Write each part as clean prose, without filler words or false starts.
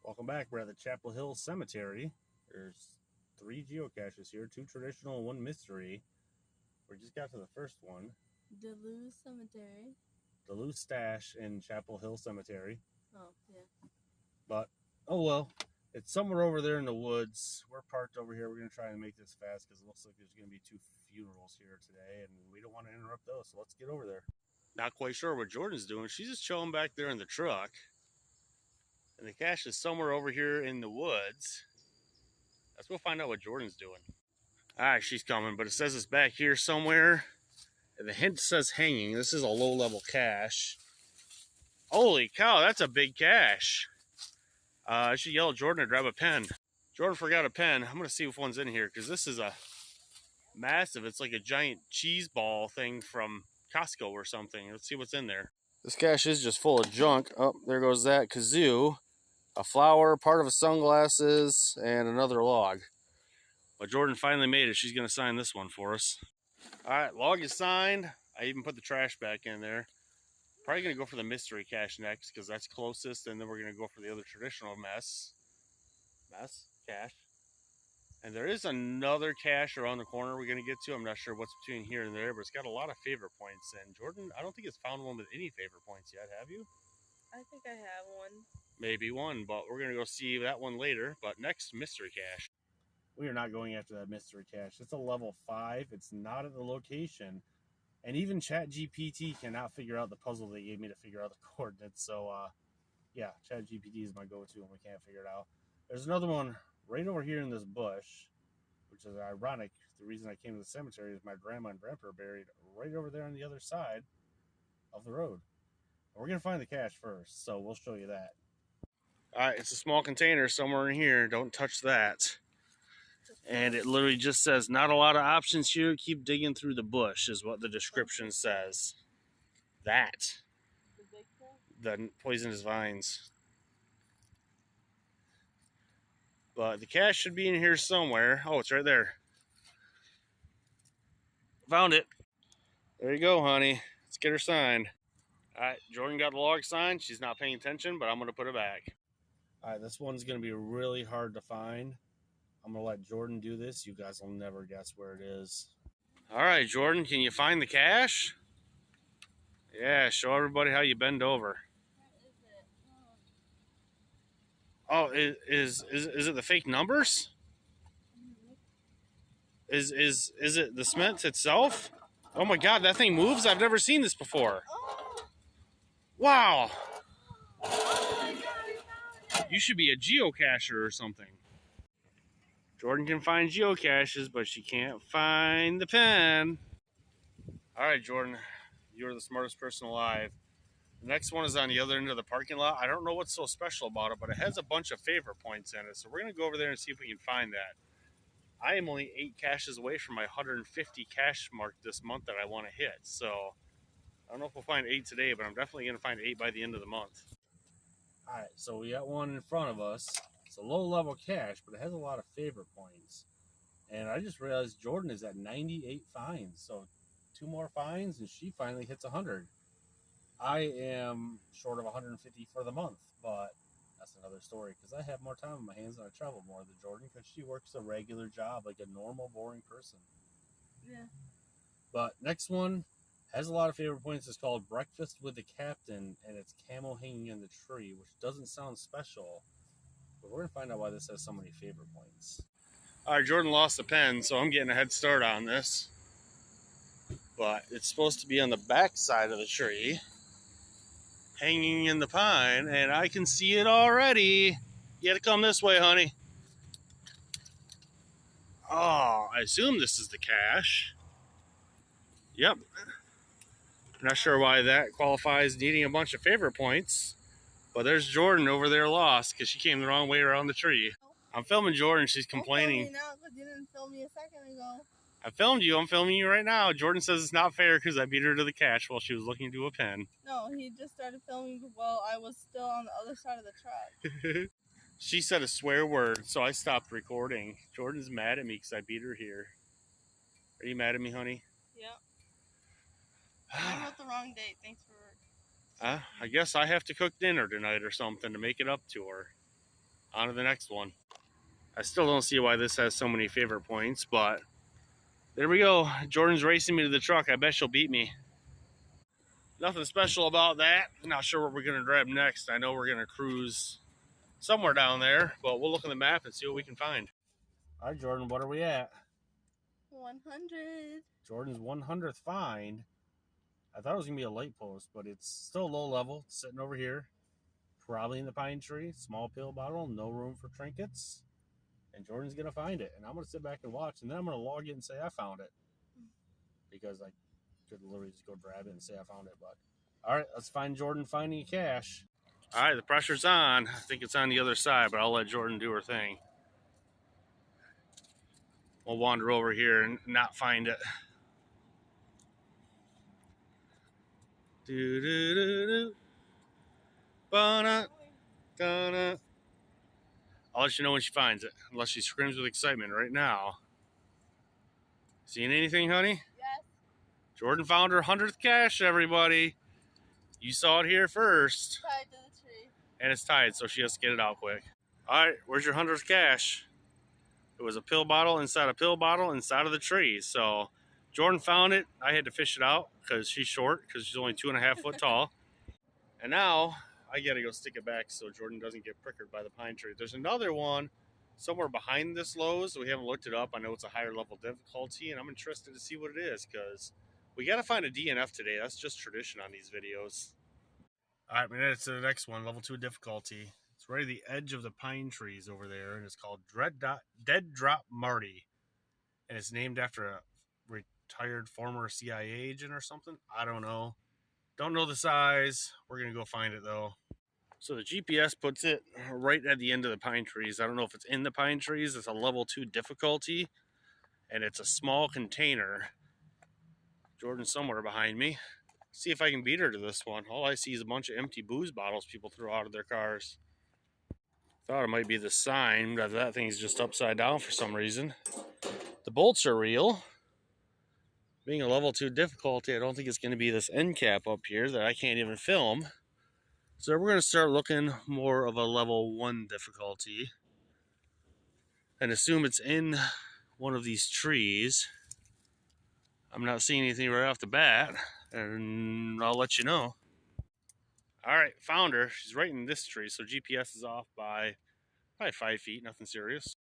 Welcome back. We're at the Chapel Hill Cemetery. There's 3 geocaches here, 2 traditional, 1 mystery. We just got to the first one. Duluth Cemetery. Duluth Stash in Chapel Hill Cemetery. Oh, yeah. But, oh well. It's somewhere over there in the woods. We're parked over here. We're going to try and make this fast because it looks like there's going to be 2 funerals here today, and we don't want to interrupt those, so let's get over there. Not quite sure what Jordan's doing. She's just chilling back there in the truck. And the cache is somewhere over here in the woods. Let's go find out what Jordan's doing. Alright, she's coming, but it says it's back here somewhere. And the hint says hanging. This is a low-level cache. Holy cow, that's a big cache. I should yell at Jordan to grab a pen. Jordan forgot a pen. I'm going to see if one's in here, because this is a massive, it's like a giant cheese ball thing from Costco or something. Let's see what's in there. This cache is just full of junk. Oh, there goes that kazoo. A flower, part of a sunglasses, and another log. But Jordan finally made it. She's going to sign this one for us. Alright, log is signed. I even put the trash back in there. Probably going to go for the mystery cache next, because that's closest, and then we're going to go for the other traditional cache. And there is another cache around the corner we're going to get to. I'm not sure what's between here and there, but it's got a lot of favorite points. And Jordan, I don't think it's found one with any favorite points yet, have you? I think I have one. Maybe one, but we're going to go see that one later. But next, mystery cache. We are not going after that mystery cache. It's a level 5. It's not at the location. And even ChatGPT cannot figure out the puzzle they gave me to figure out the coordinates. So, yeah, ChatGPT is my go-to when we can't figure it out. There's another one right over here in this bush, which is ironic. The reason I came to the cemetery is my grandma and grandpa are buried right over there on the other side of the road. And we're going to find the cache first, so we'll show you that. Alright, it's a small container somewhere in here. Don't touch that. And it literally just says, not a lot of options here. Keep digging through the bush is what the description says. That. The poisonous vines. But the cache should be in here somewhere. Oh, it's right there. Found it. There you go, honey. Let's get her signed. Alright, Jordan got the log signed. She's not paying attention, but I'm going to put it back. Alright, this one's going to be really hard to find. I'm going to let Jordan do this. You guys will never guess where it is. Alright, Jordan, can you find the cache? Yeah, show everybody how you bend over. Oh, is it the fake numbers? Is it the cement itself? Oh my god, that thing moves? I've never seen this before. Wow. You should be a geocacher or something. Jordan can find geocaches, but she can't find the pen. Alright, Jordan, you're the smartest person alive. The next one is on the other end of the parking lot. I don't know what's so special about it, but it has a bunch of favorite points in it. So we're going to go over there and see if we can find that. I am only 8 caches away from my 150 cache mark this month that I want to hit. So I don't know if we'll find 8 today, but I'm definitely going to find 8 by the end of the month. Alright, so we got one in front of us. It's a low-level cache, but it has a lot of favorite points. And I just realized Jordan is at 98 finds. So 2 more finds, and she finally hits 100. I am short of 150 for the month, but that's another story because I have more time on my hands and I travel more than Jordan because she works a regular job like a normal, boring person. Yeah. But next one has a lot of favorite points. It's called Breakfast with the Captain, and it's camel hanging in the tree, which doesn't sound special, but we're going to find out why this has so many favorite points. All right, Jordan lost the pen, so I'm getting a head start on this. But it's supposed to be on the back side of the tree, hanging in the pine, and I can see it already. You gotta come this way, honey. Oh, I assume this is the cache. Yep. Not sure why that qualifies needing a bunch of favorite points, but there's Jordan over there lost because she came the wrong way around the tree. I'm filming Jordan. She's complaining. I'm filming now because you didn't film me a second ago. I filmed you. I'm filming you right now. Jordan says it's not fair because I beat her to the cache while she was looking to a pen. No, he just started filming while I was still on the other side of the truck. She said a swear word, so I stopped recording. Jordan's mad at me because I beat her here. Are you mad at me, honey? Yep. I wrote the wrong date. Thanks for... I guess I have to cook dinner tonight or something to make it up to her. On to the next one. I still don't see why this has so many favorite points, but there we go. Jordan's racing me to the truck. I bet she'll beat me. Nothing special about that. Not sure what we're going to grab next. I know we're going to cruise somewhere down there, but we'll look on the map and see what we can find. All right, Jordan, what are we at? 100. Jordan's 100th find. I thought it was going to be a light post, but it's still low level. It's sitting over here. Probably in the pine tree. Small pill bottle. No room for trinkets. And Jordan's going to find it. And I'm going to sit back and watch. And then I'm going to log it and say I found it. Because I could literally just go grab it and say I found it. But all right, let's find Jordan finding a cache. All right, the pressure's on. I think it's on the other side, but I'll let Jordan do her thing. We'll wander over here and not find it. Do do do do. Ba-na, da-na. I'll let you know when she finds it, unless she screams with excitement right now. Seeing anything, honey? Yes. Jordan found her 100th cache, everybody. You saw it here first. Tied to the tree. And it's tied, so she has to get it out quick. All right, where's your 100th cache? It was a pill bottle inside a pill bottle inside of the tree. So Jordan found it. I had to fish it out because she's short, because she's only 2.5 foot tall. And now I got to go stick it back so Jordan doesn't get prickered by the pine tree. There's another one somewhere behind this Lowe's. We haven't looked it up. I know it's a higher level difficulty, and I'm interested to see what it is because we got to find a DNF today. That's just tradition on these videos. All right, we're headed to the next one, level 2 difficulty. It's right at the edge of the pine trees over there, and it's called Dead Drop Marty. And it's named after a retired former CIA agent or something. I don't know. Don't know the size. We're going to go find it, though. So the GPS puts it right at the end of the pine trees. I don't know if it's in the pine trees. It's a level 2 difficulty, and it's a small container. Jordan's somewhere behind me. See if I can beat her to this one. All I see is a bunch of empty booze bottles people throw out of their cars. Thought it might be the sign, but that thing's just upside down for some reason. The bolts are real. Being a level 2 difficulty, I don't think it's going to be this end cap up here that I can't even film. So we're going to start looking more of a level 1 difficulty and assume it's in one of these trees. I'm not seeing anything right off the bat, and I'll let you know. All right, found her. She's right in this tree, so GPS is off by probably 5 feet, nothing serious.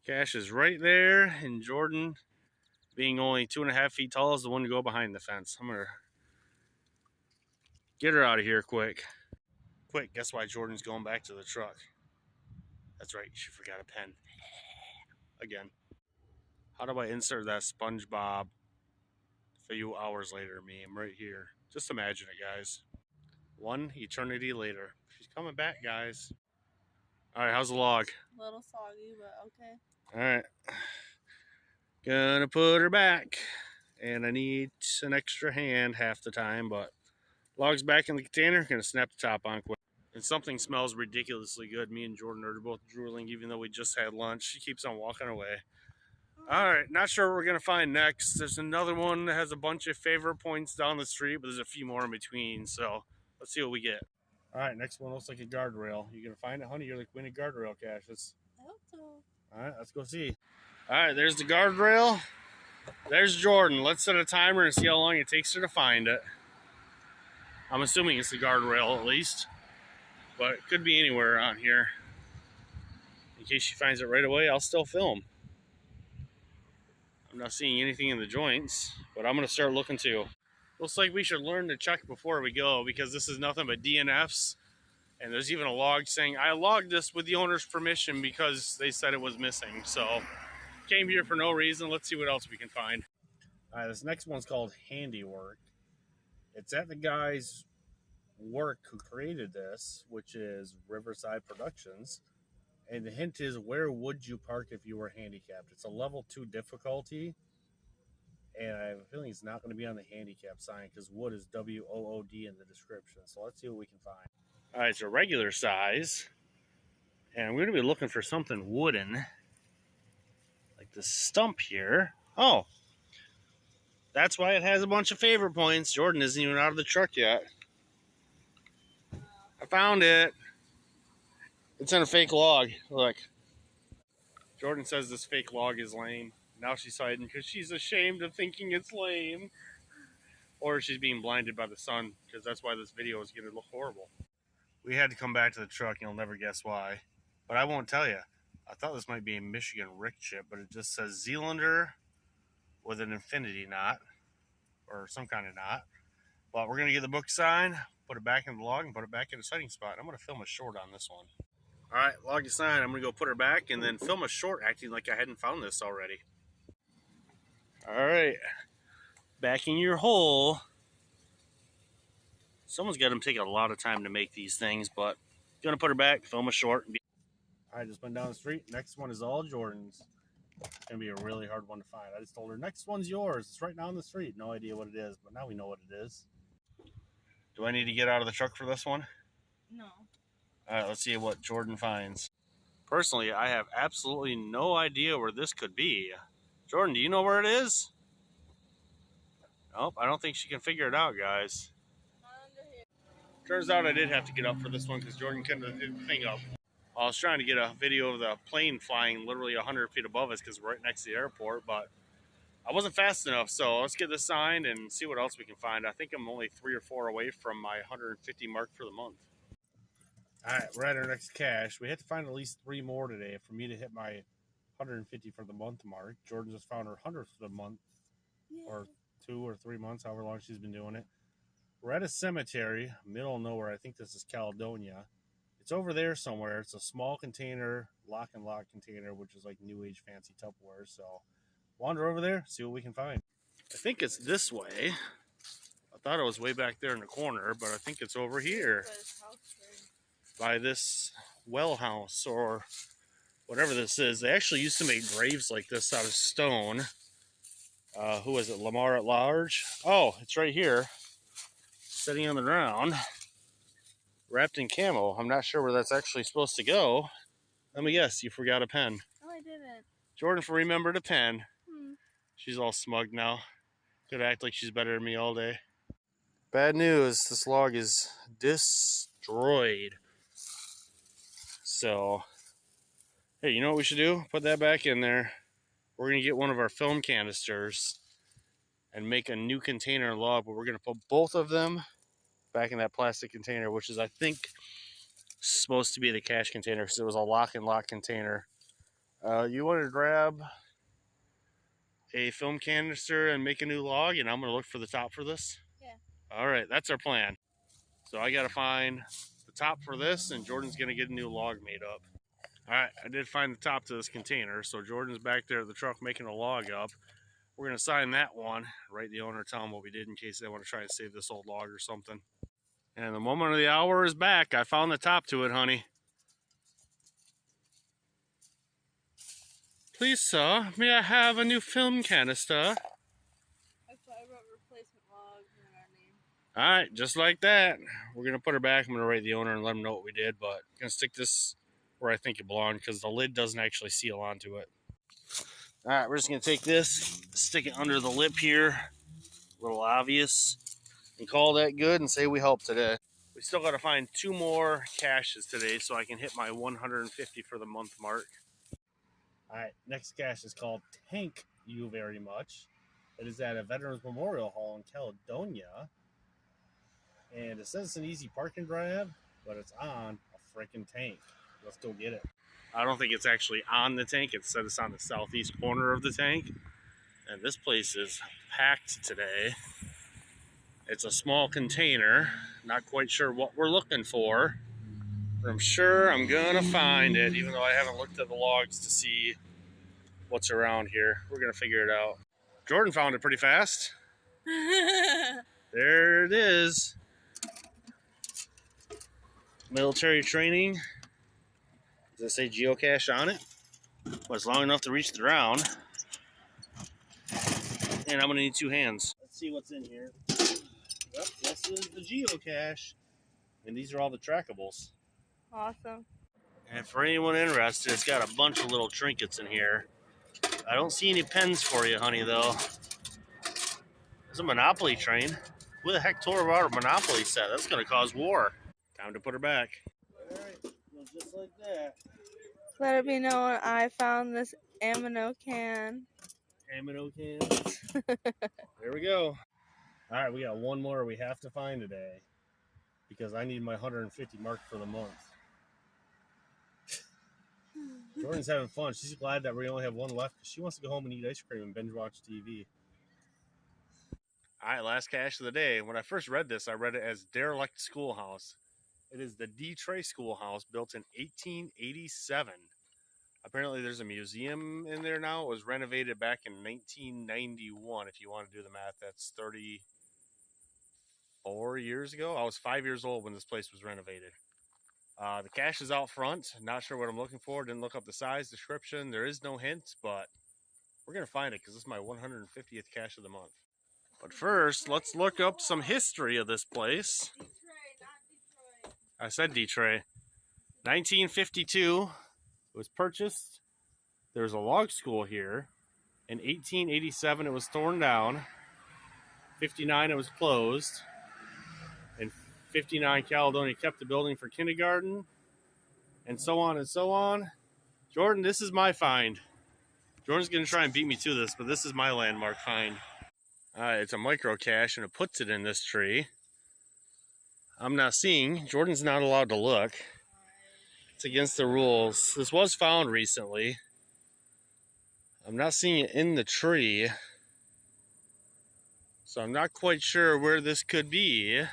Cache is right there, and Jordan, being only 2.5 feet tall, is the one to go behind the fence. I'm going to get her out of here quick. Quick, guess why Jordan's going back to the truck? That's right, she forgot a pen. Again. How do I insert that SpongeBob a few hours later meme right here? Just imagine it, guys. 1 eternity later. She's coming back, guys. All right, how's the log? A little soggy, but okay. All right. Gonna put her back. And I need an extra hand half the time, but log's back in the container. Gonna snap the top on quick. And something smells ridiculously good. Me and Jordan are both drooling, even though we just had lunch. She keeps on walking away. All right, not sure what we're going to find next. There's another one that has a bunch of favorite points down the street, but there's a few more in between, so let's see what we get. All right, next one looks like a guardrail. You going to find it, honey? You're like winning guardrail caches. I hope so. All right, let's go see. All right, there's the guardrail. There's Jordan. Let's set a timer and see how long it takes her to find it. I'm assuming it's the guardrail at least, but it could be anywhere around here. In case she finds it right away, I'll still film. I'm not seeing anything in the joints, but I'm going to start looking too. Looks like we should learn to check before we go because this is nothing but DNFs. And there's even a log saying, I logged this with the owner's permission because they said it was missing. So came here for no reason. Let's see what else we can find. All right, this next one's called Handiwork. It's at the guy's work who created this, which is Riverside Productions. And the hint is, where would you park if you were handicapped? It's a level 2 difficulty. And I have a feeling it's not going to be on the handicap sign because wood is WOOD in the description. So let's see what we can find. All right, it's a regular size. And we're going to be looking for something wooden. Like the stump here. Oh. That's why it has a bunch of favorite points. Jordan isn't even out of the truck yet. I found it. It's in a fake log. Look. Jordan says this fake log is lame. Now she's hiding because she's ashamed of thinking it's lame. Or she's being blinded by the sun, because that's why this video is going to look horrible. We had to come back to the truck, and you'll never guess why. But I won't tell you. I thought this might be a Michigan Rick chip, but it just says Zealander with an infinity knot, or some kind of knot. But we're going to get the book signed, put it back in the log, and put it back in the sighting spot. I'm going to film a short on this one. All right, log is signed. I'm going to go put her back and then film a short acting like I hadn't found this already. All right, back in your hole. Someone's got them taking a lot of time to make these things, but I'm going to put her back, film a short. All right, just went down the street. Next one is all Jordan's. It's going to be a really hard one to find. I just told her, next one's yours. It's right down the street. No idea what it is, but now we know what it is. Do I need to get out of the truck for this one? No. All right, let's see what Jordan finds. Personally, I have absolutely no idea where this could be. Jordan, do you know where it is? Nope, I don't think she can figure it out, guys. Turns out I did have to get up for this one because Jordan couldn't have the thing up. I was trying to get a video of the plane flying literally 100 feet above us because we're right next to the airport, but I wasn't fast enough. So let's get this signed and see what else we can find. I think I'm only 3 or 4 away from my 150 mark for the month. All right, we're at our next cache. We had to find at least 3 more today for me to hit my 150 for the month mark. Jordan just found her 100th for the month, or 2 or 3 months, however long she's been doing it. We're at a cemetery, middle of nowhere. I think this is Caledonia. It's over there somewhere. It's a small container, lock and lock container, which is like new age fancy Tupperware. So wander over there, see what we can find. I think it's this way. I thought it was way back there in the corner, but I think it's over here by this well house or whatever this is. They actually used to make graves like this out of stone. Who was it? Lamar at Large? Oh, it's right here. Sitting on the ground, wrapped in camo. I'm not sure where that's actually supposed to go. Let me guess, you forgot a pen. No, I didn't. Jordan remembered a pen. She's all smug now. Could act like she's better than me all day. Bad news, this log is destroyed. So, hey, you know what we should do? Put that back in there. We're going to get one of our film canisters and make a new container log, but we're going to put both of them back in that plastic container, which is, I think, supposed to be the cache container because it was a lock and lock container. You want to grab a film canister and make a new log, and I'm going to look for the top for this? Yeah. All right, that's our plan. So I got to find the top for this, and Jordan's going to get a new log made up. All right, I did find the top to this container, so Jordan's back there at the truck making a log up. We're going to sign that one, write the owner, tell them what we did in case they want to try and save this old log or something. And the moment of the hour is back. I found the top to it, honey. Please, sir, may I have a new film canister? I wrote replacement log in our name. All right, just like that. We're going to put her back. I'm going to write the owner and let them know what we did, but I'm going to stick this where I think it belonged because the lid doesn't actually seal onto it. All right, we're just going to take this, stick it under the lip here, a little obvious, and call that good and say we helped today. We still got to find 2 more caches today so I can hit my 150 for the month mark. All right, next cache is called Thank You Very Much. It is at a Veterans Memorial Hall in Caledonia. And it says it's an easy park and drive, but it's on a freaking tank. Let's go get it. I don't think it's actually on the tank. It said it's on the southeast corner of the tank. And this place is packed today. It's a small container. Not quite sure what we're looking for. But I'm sure I'm gonna find it, even though I haven't looked at the logs to see what's around here. We're gonna figure it out. Jordan found it pretty fast. There it is. Military training. Does it say geocache on it? Well, it's long enough to reach the ground. And I'm gonna need 2 hands. Let's see what's in here. Yep, this is the geocache. And these are all the trackables. Awesome. And for anyone interested, it's got a bunch of little trinkets in here. I don't see any pens for you, honey, though. There's a Monopoly train. Who the heck tore out a Monopoly set? That's gonna cause war. Time to put her back. All right, goes just like that. Let it be known I found this amino can. Amino cans. There we go. All right, we got one more we have to find today because I need my 150 mark for the month. Jordan's having fun. She's glad that we only have one left because she wants to go home and eat ice cream and binge watch TV. All right, last cache of the day. When I first read this, I read it as derelict schoolhouse. It is the D. Trey Schoolhouse, built in 1887. Apparently, there's a museum in there now. It was renovated back in 1991. If you want to do the math, that's 34 years ago. I was 5 years old when this place was renovated. The cache is out front. Not sure what I'm looking for. Didn't look up the size, description. There is no hint, but we're going to find it because this is my 150th cache of the month. But first, let's look up some history of this place. Detroit, not Detroit. I said D-Tray. 1952, it was purchased. There was a log school here. In 1887, it was torn down. 59, it was closed. In 59, Caledonia kept the building for kindergarten. And so on and so on. Jordan, this is my find. Jordan's going to try and beat me to this, but this is my landmark find. It's a micro cache, and it puts it in this tree. I'm not seeing. Jordan's not allowed to look. It's against the rules. This was found recently. I'm not seeing it in the tree. So I'm not quite sure where this could be.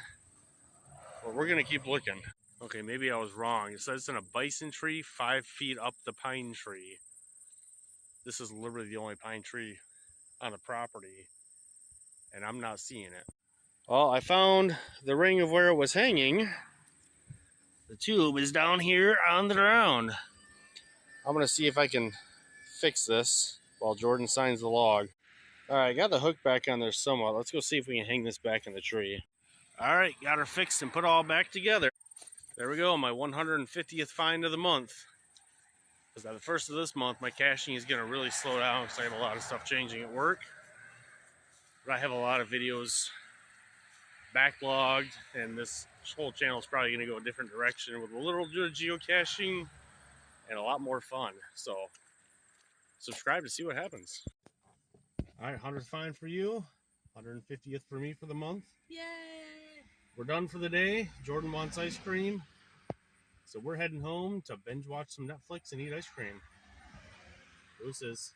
But we're going to keep looking. Okay, maybe I was wrong. It says it's in a bison tree 5 feet up the pine tree. This is literally the only pine tree on the property. And I'm not seeing it. Well, I found the ring of where it was hanging. The tube is down here on the ground. I'm going to see if I can fix this while Jordan signs the log. All right, I got the hook back on there somewhat. Let's go see if we can hang this back in the tree. All right, got her fixed and put all back together. There we go, my 150th find of the month. Because by the first of this month, my caching is going to really slow down because I have a lot of stuff changing at work. But I have a lot of videos backlogged, and this whole channel is probably going to go a different direction with a little bit of geocaching and a lot more fun. So subscribe to see what happens. All right, 100th find for you, 150th for me for the month. Yay! We're done for the day. Jordan wants ice cream, so we're heading home to binge watch some Netflix and eat ice cream. Deuces.